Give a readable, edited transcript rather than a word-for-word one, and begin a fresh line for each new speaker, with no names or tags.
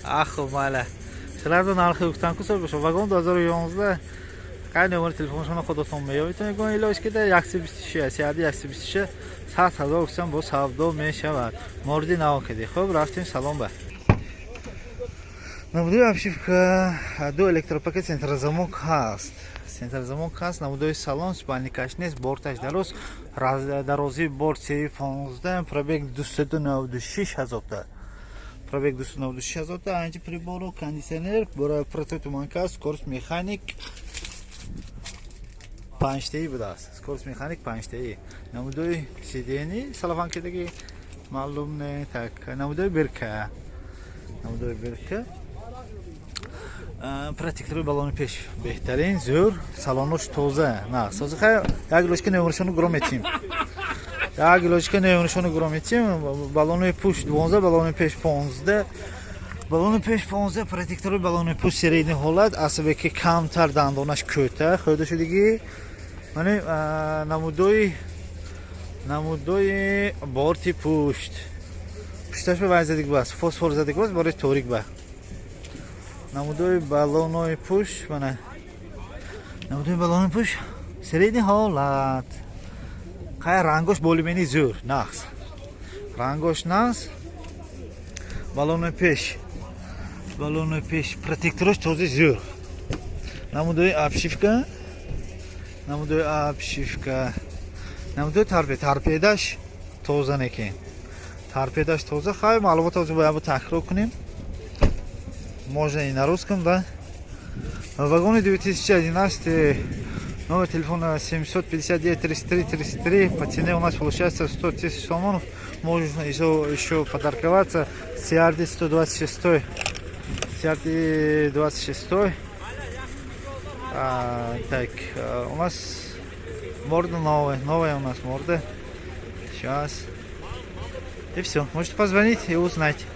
Ахо, мала. Сразу нархи гуфтан ку сор бошо. Вагон 2011 қай номер телефоншона худотон меёбитон гон илоҷ кида 126 126 7,000 гуфтан бо савдо мешавад. Морди наво киди. Хуб, рафтим салон ба. Намудои обшивка ду электропакет центрозамок ҳаст. Центрозамок ҳаст, намудои салон спальникаш нест, борташ дароз, дарозии борт 15, пробег 296,000 та. Пробег 296,000 та, анчи прибору, кондиционер, прототуманка, скорость механик 5 будааст. Скорость механик 5. Намудои сидени салафанкидаги маълум не, так, намудои бирка. Намудои бирка. Протектори балони пеш беҳтарин, зӯр, салонош тоза. На, соза хай, як лошка номершону гуро метим. Як лошка номершону гуро метим, балони пуш 12, балони пеш 15. Балони пеш 15, протектори балони пуш середни ҳолат, асабе ки камтар дандонаш кӯта, хӯда шудиги. Мани намудои борти пушт. Пушташ ба вай задик бас, фосфор задик бас, бори торик ба. Намудои балонои пуш, мана. Намудои балонои пуш середни ҳолат. Қай рангош болимени зӯр, нақс. Рангош нақс. Балонои пеш. Балонои пеш протекторош този зӯр. Намудои обшивка. Намудои обшивка. Намудои торпедаш тоза некен. Торпедаш тоза. Хай маълумотро бояд такрор кунем. Можно и на русском, да. Вагоны 2011, номер телефона 759-33-33. По цене у нас получается 100 000 сомонов. Можно еще подарковаться. CRD 126. CRD 26. Так, у нас морда новая. Новая у нас морда. Сейчас. И все. Можете позвонить и узнать.